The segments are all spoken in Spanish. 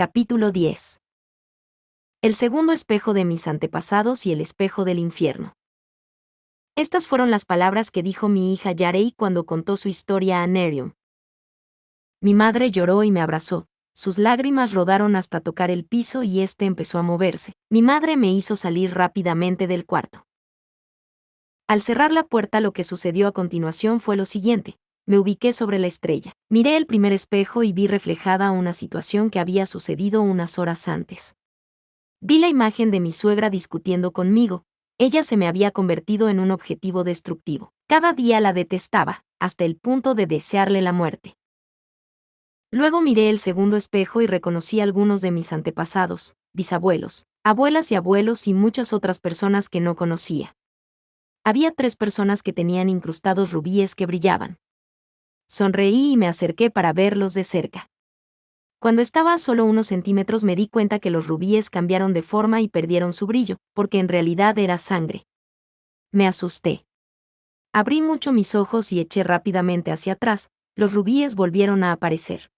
Capítulo 10. El segundo espejo de mis antepasados y el espejo del infierno. Estas fueron las palabras que dijo mi hija Yarei cuando contó su historia a Nerium. Mi madre lloró y me abrazó. Sus lágrimas rodaron hasta tocar el piso y éste empezó a moverse. Mi madre me hizo salir rápidamente del cuarto. Al cerrar la puerta, lo que sucedió a continuación fue lo siguiente. Me ubiqué sobre la estrella. Miré el primer espejo y vi reflejada una situación que había sucedido unas horas antes. Vi la imagen de mi suegra discutiendo conmigo. Ella se me había convertido en un objetivo destructivo. Cada día la detestaba, hasta el punto de desearle la muerte. Luego miré el segundo espejo y reconocí a algunos de mis antepasados, bisabuelos, abuelas y abuelos y muchas otras personas que no conocía. Había 3 personas que tenían incrustados rubíes que brillaban. Sonreí y me acerqué para verlos de cerca. Cuando estaba a solo unos centímetros me di cuenta que los rubíes cambiaron de forma y perdieron su brillo, porque en realidad era sangre. Me asusté. Abrí mucho mis ojos y eché rápidamente hacia atrás. Los rubíes volvieron a aparecer.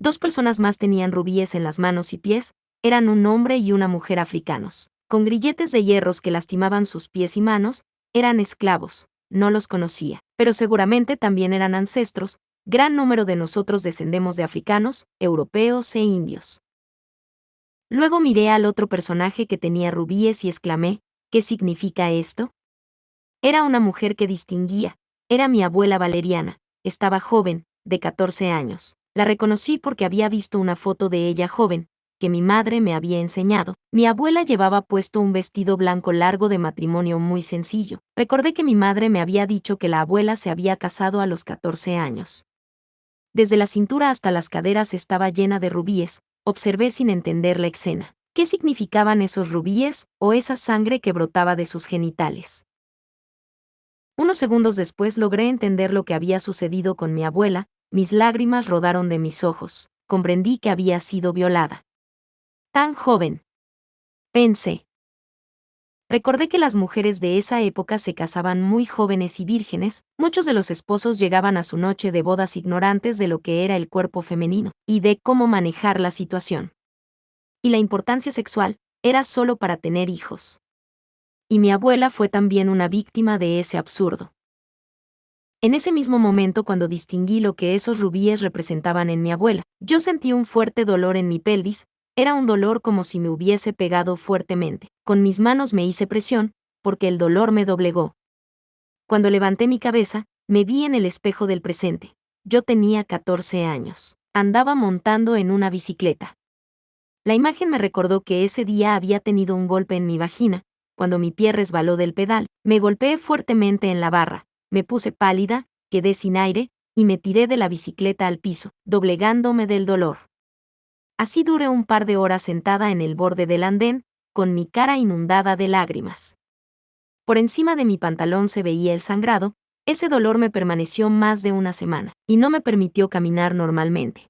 2 personas más tenían rubíes en las manos y pies, eran un hombre y una mujer africanos, con grilletes de hierros que lastimaban sus pies y manos. Eran esclavos, no los conocía, pero seguramente también eran ancestros. Gran número de nosotros descendemos de africanos, europeos e indios. Luego miré al otro personaje que tenía rubíes y exclamé, ¿qué significa esto? Era una mujer que distinguía, era mi abuela Valeriana, estaba joven, de 14 años. La reconocí porque había visto una foto de ella joven, que mi madre me había enseñado. Mi abuela llevaba puesto un vestido blanco largo de matrimonio muy sencillo. Recordé que mi madre me había dicho que la abuela se había casado a los 14 años. Desde la cintura hasta las caderas estaba llena de rubíes. Observé sin entender la escena. ¿Qué significaban esos rubíes, o esa sangre que brotaba de sus genitales? Unos segundos después logré entender lo que había sucedido con mi abuela. Mis lágrimas rodaron de mis ojos. Comprendí que había sido violada. Tan joven. Pensé. Recordé que las mujeres de esa época se casaban muy jóvenes y vírgenes. Muchos de los esposos llegaban a su noche de bodas ignorantes de lo que era el cuerpo femenino y de cómo manejar la situación. Y la importancia sexual era solo para tener hijos. Y mi abuela fue también una víctima de ese absurdo. En ese mismo momento, cuando distinguí lo que esos rubíes representaban en mi abuela, yo sentí un fuerte dolor en mi pelvis. Era un dolor como si me hubiese pegado fuertemente. Con mis manos me hice presión, porque el dolor me doblegó. Cuando levanté mi cabeza, me vi en el espejo del presente. Yo tenía 14 años. Andaba montando en una bicicleta. La imagen me recordó que ese día había tenido un golpe en mi vagina. Cuando mi pie resbaló del pedal, me golpeé fuertemente en la barra. Me puse pálida, quedé sin aire, y me tiré de la bicicleta al piso, doblegándome del dolor. Así duré un par de horas sentada en el borde del andén, con mi cara inundada de lágrimas. Por encima de mi pantalón se veía el sangrado. Ese dolor me permaneció más de una semana, y no me permitió caminar normalmente.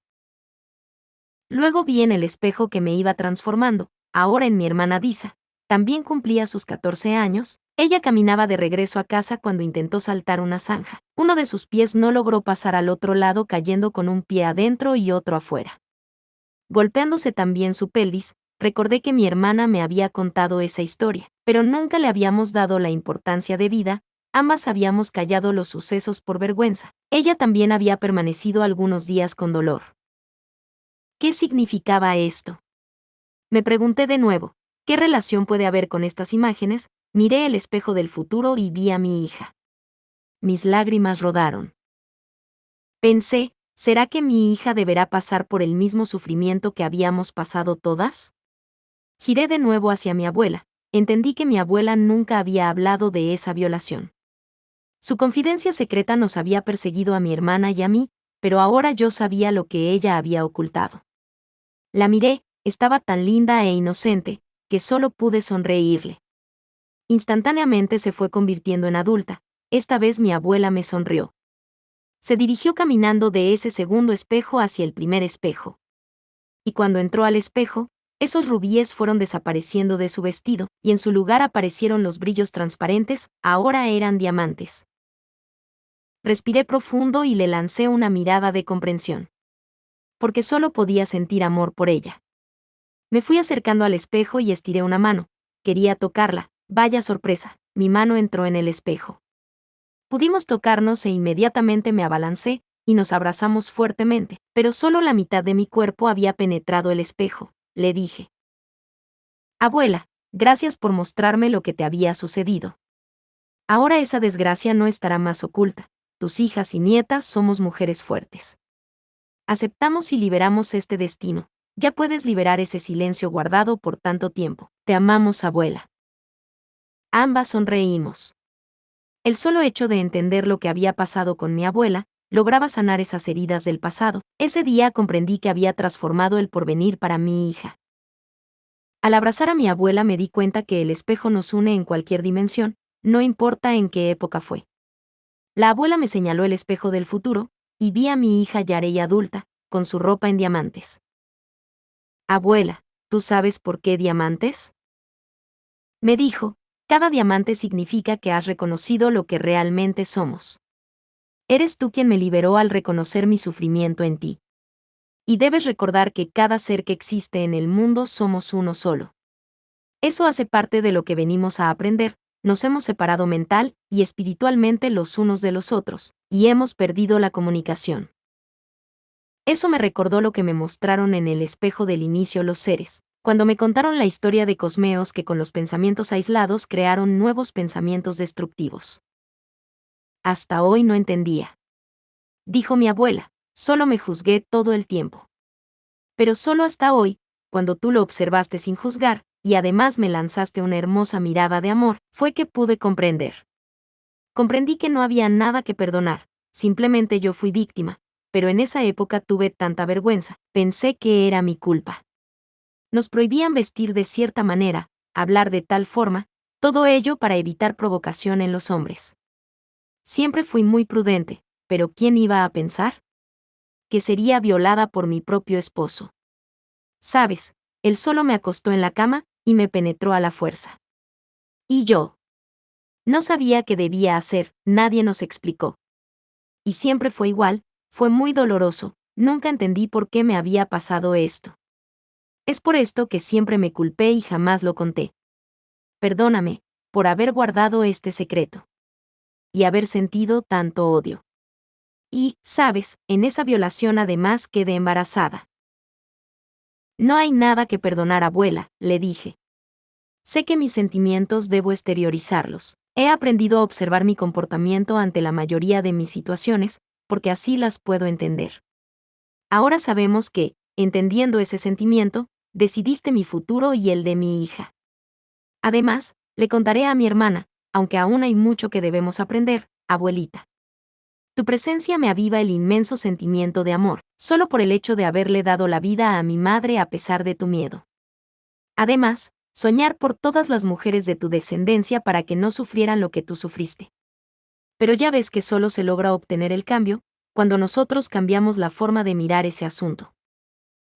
Luego vi en el espejo que me iba transformando, ahora en mi hermana Disa. También cumplía sus 14 años. Ella caminaba de regreso a casa cuando intentó saltar una zanja. Uno de sus pies no logró pasar al otro lado, cayendo con un pie adentro y otro afuera. Golpeándose también su pelvis. Recordé que mi hermana me había contado esa historia, pero nunca le habíamos dado la importancia debida. Ambas habíamos callado los sucesos por vergüenza. Ella también había permanecido algunos días con dolor. ¿Qué significaba esto? Me pregunté de nuevo, ¿qué relación puede haber con estas imágenes? Miré el espejo del futuro y vi a mi hija. Mis lágrimas rodaron. Pensé, ¿será que mi hija deberá pasar por el mismo sufrimiento que habíamos pasado todas? Giré de nuevo hacia mi abuela. Entendí que mi abuela nunca había hablado de esa violación. Su confidencia secreta nos había perseguido a mi hermana y a mí, pero ahora yo sabía lo que ella había ocultado. La miré, estaba tan linda e inocente, que solo pude sonreírle. Instantáneamente se fue convirtiendo en adulta. Esta vez mi abuela me sonrió. Se dirigió caminando de ese segundo espejo hacia el primer espejo. Y cuando entró al espejo, esos rubíes fueron desapareciendo de su vestido, y en su lugar aparecieron los brillos transparentes. Ahora eran diamantes. Respiré profundo y le lancé una mirada de comprensión. porque solo podía sentir amor por ella. Me fui acercando al espejo y estiré una mano. Quería tocarla. Vaya sorpresa, mi mano entró en el espejo. Pudimos tocarnos e inmediatamente me abalancé y nos abrazamos fuertemente, pero solo la mitad de mi cuerpo había penetrado el espejo. Le dije: Abuela, gracias por mostrarme lo que te había sucedido. Ahora esa desgracia no estará más oculta. Tus hijas y nietas somos mujeres fuertes. Aceptamos y liberamos este destino. Ya puedes liberar ese silencio guardado por tanto tiempo. Te amamos, abuela. Ambas sonreímos. El solo hecho de entender lo que había pasado con mi abuela lograba sanar esas heridas del pasado. Ese día comprendí que había transformado el porvenir para mi hija. Al abrazar a mi abuela me di cuenta que el espejo nos une en cualquier dimensión, no importa en qué época fue. La abuela me señaló el espejo del futuro, y vi a mi hija Yarei adulta, con su ropa en diamantes. Abuela, ¿tú sabes por qué diamantes? Me dijo: cada diamante significa que has reconocido lo que realmente somos. Eres tú quien me liberó al reconocer mi sufrimiento en ti. Y debes recordar que cada ser que existe en el mundo somos uno solo. Eso hace parte de lo que venimos a aprender. Nos hemos separado mental y espiritualmente los unos de los otros, y hemos perdido la comunicación. Eso me recordó lo que me mostraron en el espejo del inicio los seres, cuando me contaron la historia de Cosmeos que con los pensamientos aislados crearon nuevos pensamientos destructivos. Hasta hoy no entendía. Dijo mi abuela, solo me juzgué todo el tiempo. Pero solo hasta hoy, cuando tú lo observaste sin juzgar, y además me lanzaste una hermosa mirada de amor, fue que pude comprender. Comprendí que no había nada que perdonar, simplemente yo fui víctima, pero en esa época tuve tanta vergüenza, pensé que era mi culpa. Nos prohibían vestir de cierta manera, hablar de tal forma, todo ello para evitar provocación en los hombres. Siempre fui muy prudente, pero ¿quién iba a pensar? Que sería violada por mi propio esposo. Sabes, él solo me acostó en la cama y me penetró a la fuerza. Y yo no sabía qué debía hacer, nadie nos explicó. Y siempre fue igual, fue muy doloroso, nunca entendí por qué me había pasado esto. Es por esto que siempre me culpé y jamás lo conté. Perdóname, por haber guardado este secreto. Y haber sentido tanto odio. Y, sabes, en esa violación además quedé embarazada. No hay nada que perdonar, abuela, le dije. Sé que mis sentimientos debo exteriorizarlos. He aprendido a observar mi comportamiento ante la mayoría de mis situaciones, porque así las puedo entender. Ahora sabemos que, entendiendo ese sentimiento, decidiste mi futuro y el de mi hija. Además, le contaré a mi hermana, aunque aún hay mucho que debemos aprender, abuelita. Tu presencia me aviva el inmenso sentimiento de amor, solo por el hecho de haberle dado la vida a mi madre a pesar de tu miedo. Además, soñar por todas las mujeres de tu descendencia para que no sufrieran lo que tú sufriste. Pero ya ves que solo se logra obtener el cambio cuando nosotros cambiamos la forma de mirar ese asunto.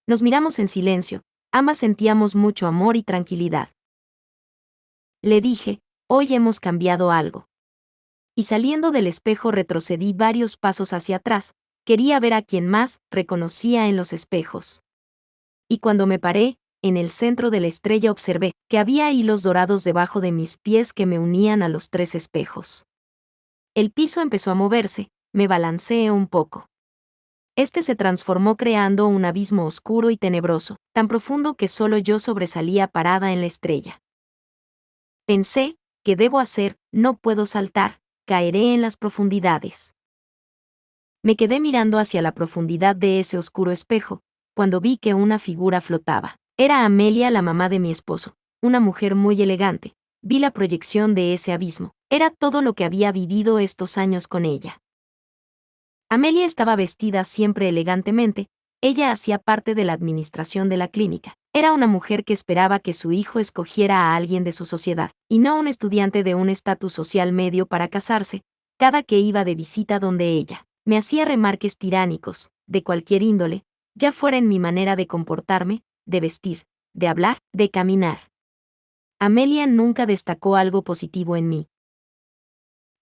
Nos miramos en silencio, ambas sentíamos mucho amor y tranquilidad. Le dije: hoy hemos cambiado algo. Y saliendo del espejo retrocedí varios pasos hacia atrás, quería ver a quién más reconocía en los espejos. Y cuando me paré, en el centro de la estrella observé que había hilos dorados debajo de mis pies que me unían a los 3 espejos. El piso empezó a moverse, me balanceé un poco. Este se transformó creando un abismo oscuro y tenebroso, tan profundo que solo yo sobresalía parada en la estrella. Pensé: ¿qué debo hacer? No puedo saltar, caeré en las profundidades. Me quedé mirando hacia la profundidad de ese oscuro espejo, cuando vi que una figura flotaba. Era Amelia, la mamá de mi esposo, una mujer muy elegante. Vi la proyección de ese abismo. Era todo lo que había vivido estos años con ella. Amelia estaba vestida siempre elegantemente, ella hacía parte de la administración de la clínica. Era una mujer que esperaba que su hijo escogiera a alguien de su sociedad, y no un estudiante de un estatus social medio para casarse. Cada que iba de visita donde ella, me hacía remarques tiránicos, de cualquier índole, ya fuera en mi manera de comportarme, de vestir, de hablar, de caminar. Amelia nunca destacó algo positivo en mí.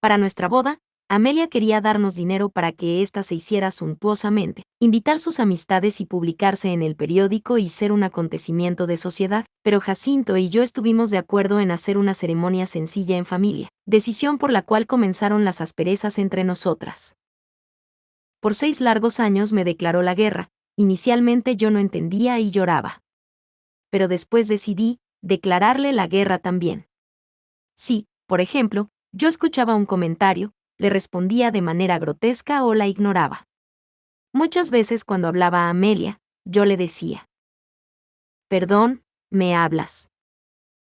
Para nuestra boda, Amelia quería darnos dinero para que ésta se hiciera suntuosamente, invitar sus amistades y publicarse en el periódico y ser un acontecimiento de sociedad, pero Jacinto y yo estuvimos de acuerdo en hacer una ceremonia sencilla en familia, decisión por la cual comenzaron las asperezas entre nosotras. Por 6 largos años me declaró la guerra. Inicialmente yo no entendía y lloraba. Pero después decidí declararle la guerra también. Si, por ejemplo, yo escuchaba un comentario, le respondía de manera grotesca o la ignoraba. Muchas veces cuando hablaba a Amelia, yo le decía: «Perdón, ¿me hablas?»,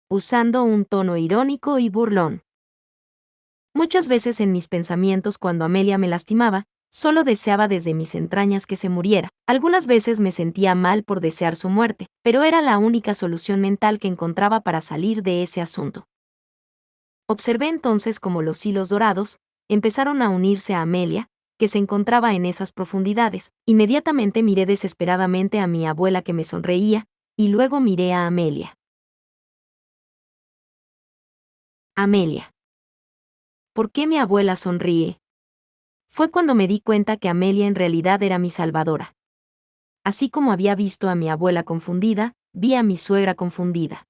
usando un tono irónico y burlón. Muchas veces en mis pensamientos cuando Amelia me lastimaba, solo deseaba desde mis entrañas que se muriera. Algunas veces me sentía mal por desear su muerte, pero era la única solución mental que encontraba para salir de ese asunto. Observé entonces cómo los hilos dorados empezaron a unirse a Amelia, que se encontraba en esas profundidades. Inmediatamente miré desesperadamente a mi abuela que me sonreía, y luego miré a Amelia. Amelia. ¿Por qué mi abuela sonríe? Fue cuando me di cuenta que Amelia en realidad era mi salvadora. Así como había visto a mi abuela confundida, vi a mi suegra confundida.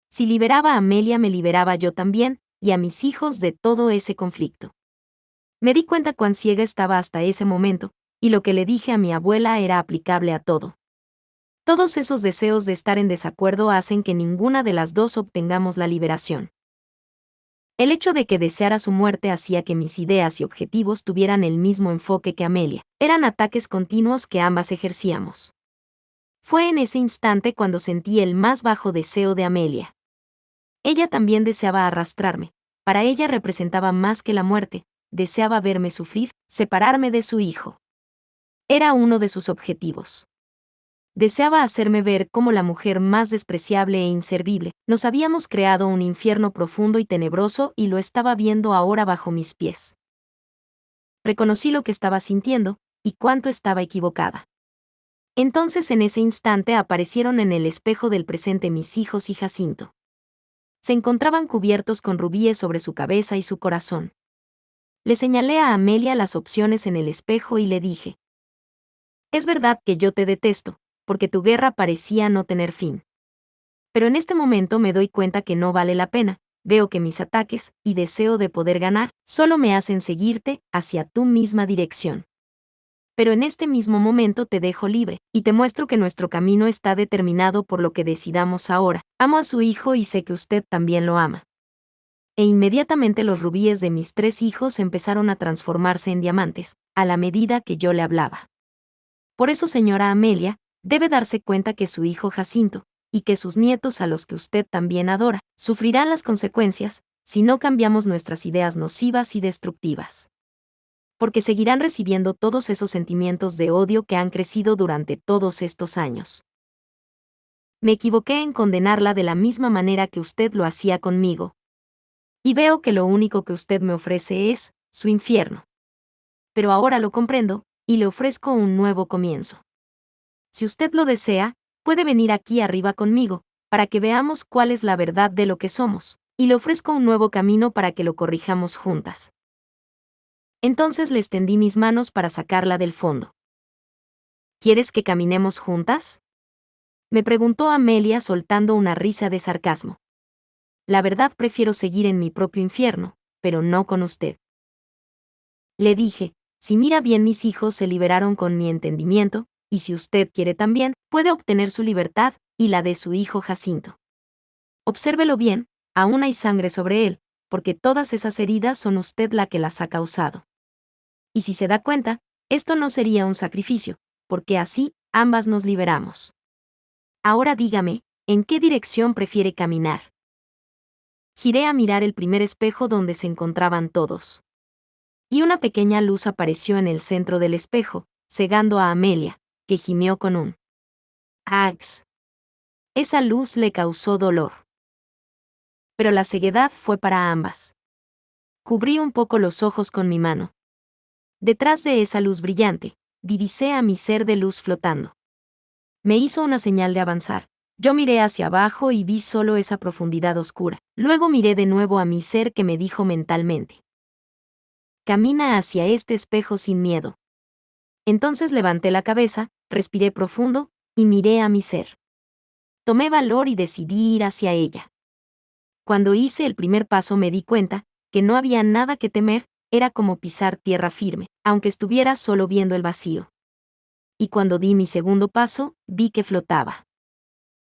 Si liberaba a Amelia me liberaba yo también, y a mis hijos de todo ese conflicto. Me di cuenta cuán ciega estaba hasta ese momento, y lo que le dije a mi abuela era aplicable a todo. Todos esos deseos de estar en desacuerdo hacen que ninguna de las dos obtengamos la liberación. El hecho de que deseara su muerte hacía que mis ideas y objetivos tuvieran el mismo enfoque que Amelia. Eran ataques continuos que ambas ejercíamos. Fue en ese instante cuando sentí el más bajo deseo de Amelia. Ella también deseaba arrastrarme. Para ella representaba más que la muerte, deseaba verme sufrir, separarme de su hijo. Era uno de sus objetivos. Deseaba hacerme ver como la mujer más despreciable e inservible. Nos habíamos creado un infierno profundo y tenebroso y lo estaba viendo ahora bajo mis pies. Reconocí lo que estaba sintiendo, y cuánto estaba equivocada. Entonces en ese instante aparecieron en el espejo del presente mis hijos y Jacinto. Se encontraban cubiertos con rubíes sobre su cabeza y su corazón. Le señalé a Amelia las opciones en el espejo y le dije: «Es verdad que yo te detesto, porque tu guerra parecía no tener fin. Pero en este momento me doy cuenta que no vale la pena, veo que mis ataques, y deseo de poder ganar, solo me hacen seguirte hacia tu misma dirección. Pero en este mismo momento te dejo libre, y te muestro que nuestro camino está determinado por lo que decidamos ahora. Amo a su hijo y sé que usted también lo ama». E inmediatamente los rubíes de mis 3 hijos empezaron a transformarse en diamantes, a la medida que yo le hablaba. Por eso, señora Amelia, debe darse cuenta que su hijo Jacinto, y que sus nietos a los que usted también adora, sufrirán las consecuencias, si no cambiamos nuestras ideas nocivas y destructivas. Porque seguirán recibiendo todos esos sentimientos de odio que han crecido durante todos estos años. Me equivoqué en condenarla de la misma manera que usted lo hacía conmigo. Y veo que lo único que usted me ofrece es su infierno. Pero ahora lo comprendo, y le ofrezco un nuevo comienzo. Si usted lo desea, puede venir aquí arriba conmigo, para que veamos cuál es la verdad de lo que somos, y le ofrezco un nuevo camino para que lo corrijamos juntas. Entonces le extendí mis manos para sacarla del fondo. ¿Quieres que caminemos juntas?, me preguntó Amelia soltando una risa de sarcasmo. La verdad, prefiero seguir en mi propio infierno, pero no con usted. Le dije: si mira bien, mis hijos se liberaron con mi entendimiento, y si usted quiere también, puede obtener su libertad, y la de su hijo Jacinto. Obsérvelo bien, aún hay sangre sobre él, porque todas esas heridas son usted la que las ha causado. Y si se da cuenta, esto no sería un sacrificio, porque así, ambas nos liberamos. Ahora dígame, ¿en qué dirección prefiere caminar? Giré a mirar el primer espejo donde se encontraban todos. Y una pequeña luz apareció en el centro del espejo, cegando a Amelia, que gimió con un «Ax». Esa luz le causó dolor. Pero la ceguedad fue para ambas. Cubrí un poco los ojos con mi mano. Detrás de esa luz brillante, divisé a mi ser de luz flotando. Me hizo una señal de avanzar. Yo miré hacia abajo y vi solo esa profundidad oscura. Luego miré de nuevo a mi ser, que me dijo mentalmente: Camina hacia este espejo sin miedo. Entonces levanté la cabeza, respiré profundo, y miré a mi ser. Tomé valor y decidí ir hacia ella. Cuando hice el primer paso me di cuenta que no había nada que temer, era como pisar tierra firme, aunque estuviera solo viendo el vacío. Y cuando di mi segundo paso, vi que flotaba.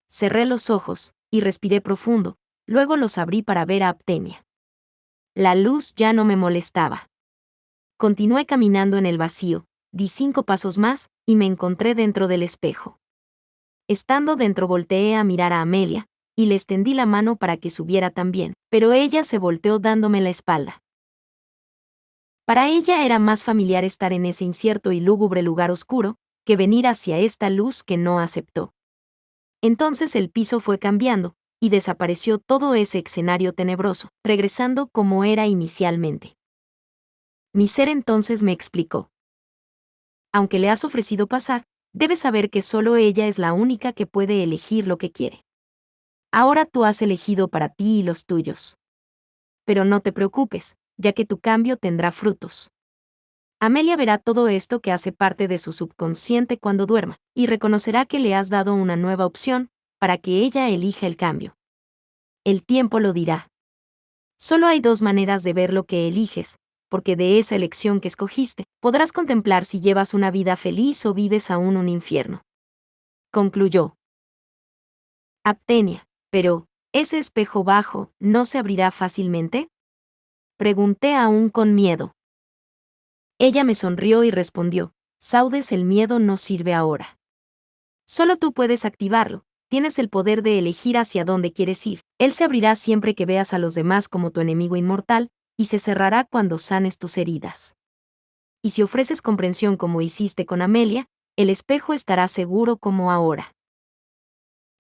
Cerré los ojos, y respiré profundo, luego los abrí para ver a Aptenia. La luz ya no me molestaba. Continué caminando en el vacío, di 5 pasos más, y me encontré dentro del espejo. Estando dentro volteé a mirar a Amelia, y le extendí la mano para que subiera también, pero ella se volteó dándome la espalda. Para ella era más familiar estar en ese incierto y lúgubre lugar oscuro, que venir hacia esta luz que no aceptó. Entonces el piso fue cambiando, y desapareció todo ese escenario tenebroso, regresando como era inicialmente. Mi ser entonces me explicó. Aunque le has ofrecido pasar, debes saber que solo ella es la única que puede elegir lo que quiere. Ahora tú has elegido para ti y los tuyos. Pero no te preocupes, ya que tu cambio tendrá frutos. Amelia verá todo esto que hace parte de su subconsciente cuando duerma, y reconocerá que le has dado una nueva opción, para que ella elija el cambio. El tiempo lo dirá. Solo hay 2 maneras de ver lo que eliges, porque de esa elección que escogiste, podrás contemplar si llevas una vida feliz o vives aún un infierno. Concluyó. Aptenia, pero, ¿ese espejo bajo no se abrirá fácilmente? Pregunté aún con miedo. Ella me sonrió y respondió, Saudes, el miedo no sirve ahora. Solo tú puedes activarlo, tienes el poder de elegir hacia dónde quieres ir. Él se abrirá siempre que veas a los demás como tu enemigo inmortal, y se cerrará cuando sanes tus heridas. Y si ofreces comprensión como hiciste con Amelia, el espejo estará seguro como ahora.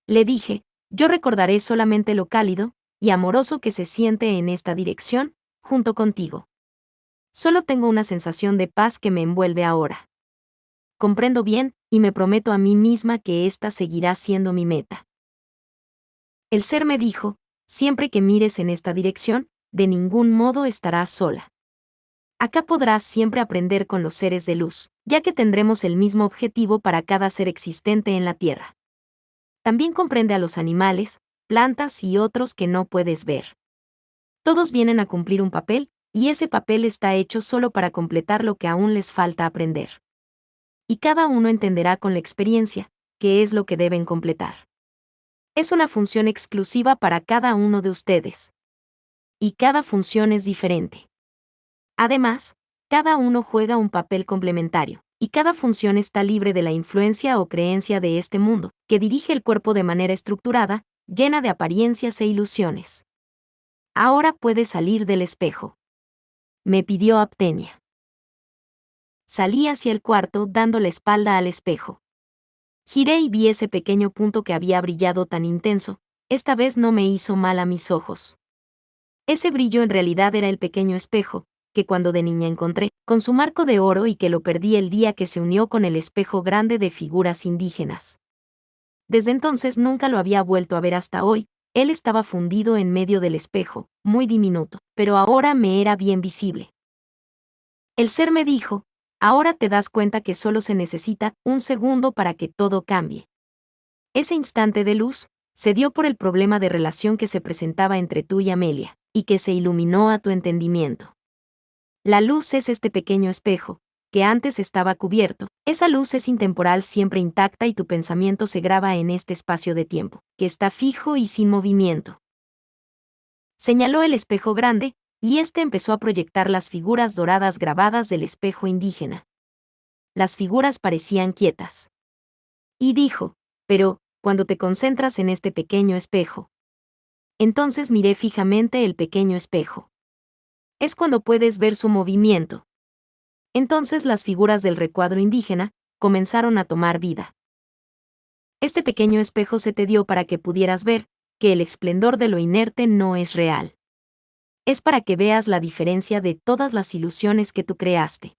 Le dije, yo recordaré solamente lo cálido y amoroso que se siente en esta dirección, junto contigo. Solo tengo una sensación de paz que me envuelve ahora. Comprendo bien, y me prometo a mí misma que esta seguirá siendo mi meta. El ser me dijo, siempre que mires en esta dirección, de ningún modo estarás sola. Acá podrás siempre aprender con los seres de luz, ya que tendremos el mismo objetivo para cada ser existente en la Tierra. También comprende a los animales, plantas y otros que no puedes ver. Todos vienen a cumplir un papel, y ese papel está hecho solo para completar lo que aún les falta aprender. Y cada uno entenderá con la experiencia, qué es lo que deben completar. Es una función exclusiva para cada uno de ustedes. Y cada función es diferente. Además, cada uno juega un papel complementario, y cada función está libre de la influencia o creencia de este mundo, que dirige el cuerpo de manera estructurada, llena de apariencias e ilusiones. Ahora puedes salir del espejo. Me pidió Aptenia. Salí hacia el cuarto dando la espalda al espejo. Giré y vi ese pequeño punto que había brillado tan intenso, esta vez no me hizo mal a mis ojos. Ese brillo en realidad era el pequeño espejo, que cuando de niña encontré, con su marco de oro y que lo perdí el día que se unió con el espejo grande de figuras indígenas. Desde entonces nunca lo había vuelto a ver hasta hoy, él estaba fundido en medio del espejo, muy diminuto, pero ahora me era bien visible. El ser me dijo, ahora te das cuenta que solo se necesita un segundo para que todo cambie. Ese instante de luz se dio por el problema de relación que se presentaba entre tú y Amelia, y que se iluminó a tu entendimiento. La luz es este pequeño espejo, que antes estaba cubierto. Esa luz es intemporal, siempre intacta, y tu pensamiento se graba en este espacio de tiempo, que está fijo y sin movimiento. Señaló el espejo grande, y este empezó a proyectar las figuras doradas grabadas del espejo indígena. Las figuras parecían quietas. Y dijo, pero, cuando te concentras en este pequeño espejo. Entonces miré fijamente el pequeño espejo. Es cuando puedes ver su movimiento. Entonces las figuras del recuadro indígena comenzaron a tomar vida. Este pequeño espejo se te dio para que pudieras ver que el esplendor de lo inerte no es real. Es para que veas la diferencia de todas las ilusiones que tú creaste.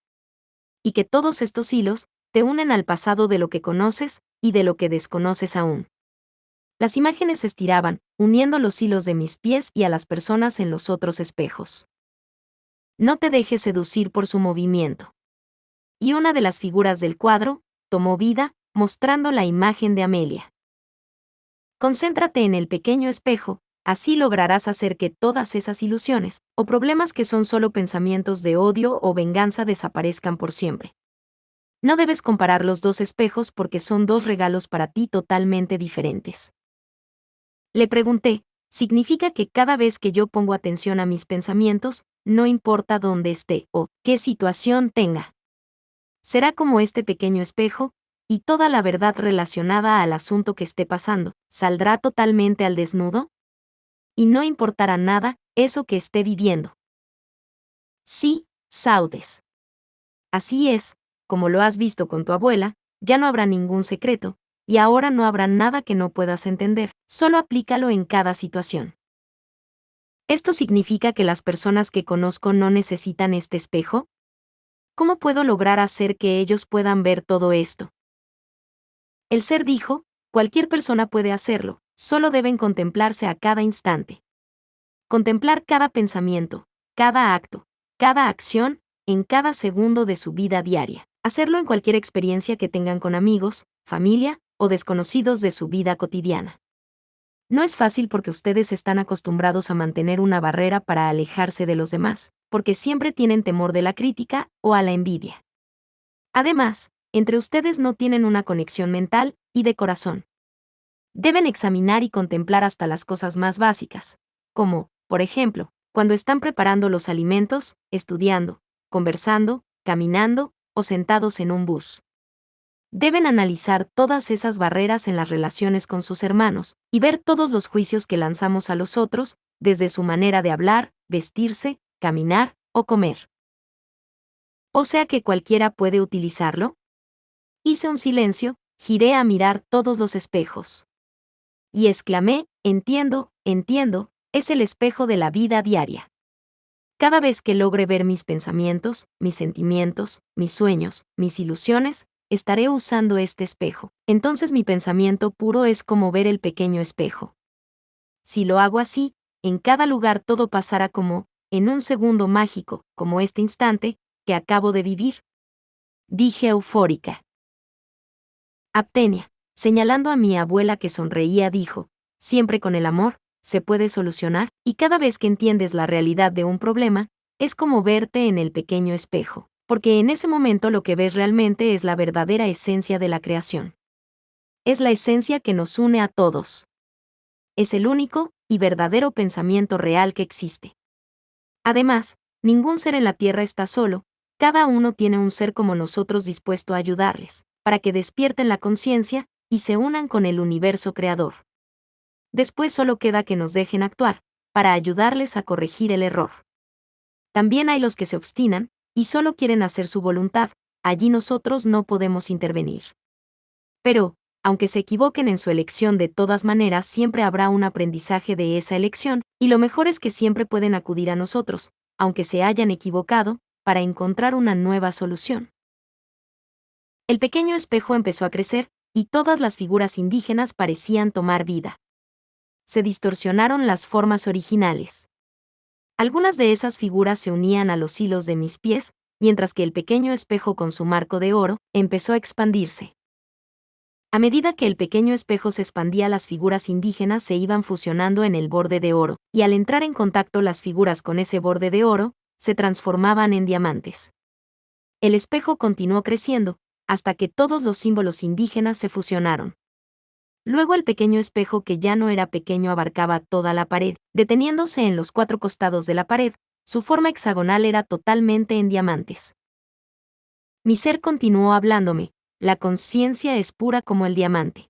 Y que todos estos hilos te unen al pasado de lo que conoces y de lo que desconoces aún. Las imágenes se estiraban, uniendo los hilos de mis pies y a las personas en los otros espejos. No te dejes seducir por su movimiento. Y una de las figuras del cuadro tomó vida, mostrando la imagen de Amelia. Concéntrate en el pequeño espejo, así lograrás hacer que todas esas ilusiones o problemas que son solo pensamientos de odio o venganza desaparezcan por siempre. No debes comparar los dos espejos porque son dos regalos para ti totalmente diferentes. Le pregunté, ¿significa que cada vez que yo pongo atención a mis pensamientos, no importa dónde esté o qué situación tenga? Será como este pequeño espejo, y toda la verdad relacionada al asunto que esté pasando, ¿saldrá totalmente al desnudo? Y no importará nada, eso que esté viviendo. Sí, Saudes. Así es, como lo has visto con tu abuela, ya no habrá ningún secreto, y ahora no habrá nada que no puedas entender, solo aplícalo en cada situación. ¿Esto significa que las personas que conozco no necesitan este espejo? ¿Cómo puedo lograr hacer que ellos puedan ver todo esto? El ser dijo, cualquier persona puede hacerlo, solo deben contemplarse a cada instante. Contemplar cada pensamiento, cada acto, cada acción, en cada segundo de su vida diaria. Hacerlo en cualquier experiencia que tengan con amigos, familia o desconocidos de su vida cotidiana. No es fácil porque ustedes están acostumbrados a mantener una barrera para alejarse de los demás, porque siempre tienen temor de la crítica o a la envidia. Además, entre ustedes no tienen una conexión mental y de corazón. Deben examinar y contemplar hasta las cosas más básicas, como, por ejemplo, cuando están preparando los alimentos, estudiando, conversando, caminando o sentados en un bus. Deben analizar todas esas barreras en las relaciones con sus hermanos y ver todos los juicios que lanzamos a los otros, desde su manera de hablar, vestirse, caminar o comer. O sea que cualquiera puede utilizarlo. Hice un silencio, giré a mirar todos los espejos. Y exclamé, entiendo, es el espejo de la vida diaria. Cada vez que logre ver mis pensamientos, mis sentimientos, mis sueños, mis ilusiones, estaré usando este espejo. Entonces mi pensamiento puro es como ver el pequeño espejo. Si lo hago así, en cada lugar todo pasará como, en un segundo mágico, como este instante, que acabo de vivir. Dije eufórica. Aptenia, señalando a mi abuela que sonreía, dijo, siempre con el amor, se puede solucionar, y cada vez que entiendes la realidad de un problema, es como verte en el pequeño espejo, porque en ese momento lo que ves realmente es la verdadera esencia de la creación. Es la esencia que nos une a todos. Es el único y verdadero pensamiento real que existe. Además, ningún ser en la Tierra está solo, cada uno tiene un ser como nosotros dispuesto a ayudarles, para que despierten la conciencia y se unan con el universo creador. Después solo queda que nos dejen actuar, para ayudarles a corregir el error. También hay los que se obstinan, y solo quieren hacer su voluntad, allí nosotros no podemos intervenir. Pero, aunque se equivoquen en su elección, de todas maneras siempre habrá un aprendizaje de esa elección, y lo mejor es que siempre pueden acudir a nosotros, aunque se hayan equivocado, para encontrar una nueva solución. El pequeño espejo empezó a crecer, y todas las figuras indígenas parecían tomar vida. Se distorsionaron las formas originales. Algunas de esas figuras se unían a los hilos de mis pies, mientras que el pequeño espejo con su marco de oro empezó a expandirse. A medida que el pequeño espejo se expandía, las figuras indígenas se iban fusionando en el borde de oro, y al entrar en contacto las figuras con ese borde de oro, se transformaban en diamantes. El espejo continuó creciendo, hasta que todos los símbolos indígenas se fusionaron. Luego el pequeño espejo, que ya no era pequeño, abarcaba toda la pared, deteniéndose en los 4 costados de la pared, su forma hexagonal era totalmente en diamantes. Mi ser continuó hablándome, la conciencia es pura como el diamante.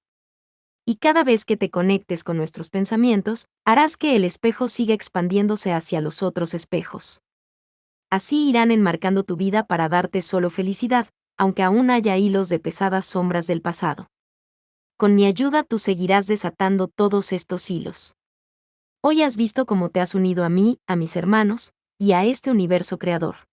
Y cada vez que te conectes con nuestros pensamientos, harás que el espejo siga expandiéndose hacia los otros espejos. Así irán enmarcando tu vida para darte solo felicidad, aunque aún haya hilos de pesadas sombras del pasado. Con mi ayuda tú seguirás desatando todos estos hilos. Hoy has visto cómo te has unido a mí, a mis hermanos, y a este universo creador.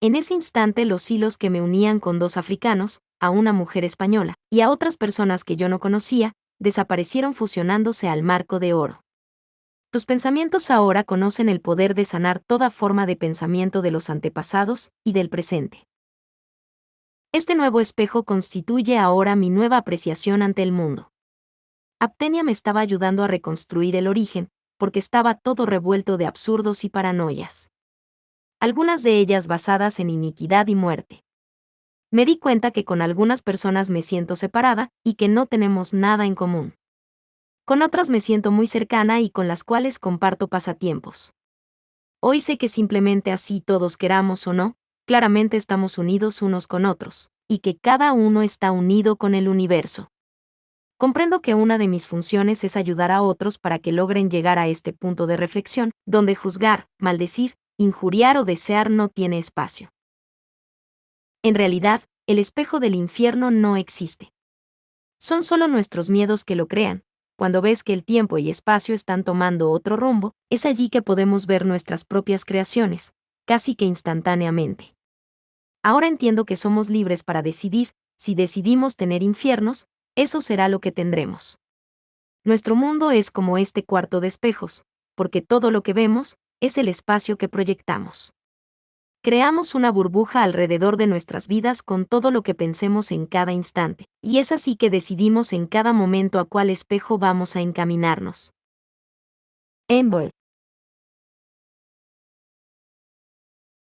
En ese instante los hilos que me unían con 2 africanos, a una mujer española, y a otras personas que yo no conocía, desaparecieron fusionándose al marco de oro. Tus pensamientos ahora conocen el poder de sanar toda forma de pensamiento de los antepasados y del presente. Este nuevo espejo constituye ahora mi nueva apreciación ante el mundo. Aptenia me estaba ayudando a reconstruir el origen, porque estaba todo revuelto de absurdos y paranoias. Algunas de ellas basadas en iniquidad y muerte. Me di cuenta que con algunas personas me siento separada y que no tenemos nada en común. Con otras me siento muy cercana y con las cuales comparto pasatiempos. Hoy sé que simplemente así todos queramos o no, claramente estamos unidos unos con otros, y que cada uno está unido con el universo. Comprendo que una de mis funciones es ayudar a otros para que logren llegar a este punto de reflexión, donde juzgar, maldecir, injuriar o desear no tiene espacio. En realidad, el espejo del infierno no existe. Son solo nuestros miedos que lo crean. Cuando ves que el tiempo y espacio están tomando otro rumbo, es allí que podemos ver nuestras propias creaciones, casi que instantáneamente. Ahora entiendo que somos libres para decidir, si decidimos tener infiernos, eso será lo que tendremos. Nuestro mundo es como este cuarto de espejos, porque todo lo que vemos es el espacio que proyectamos. Creamos una burbuja alrededor de nuestras vidas con todo lo que pensemos en cada instante, y es así que decidimos en cada momento a cuál espejo vamos a encaminarnos. Amber.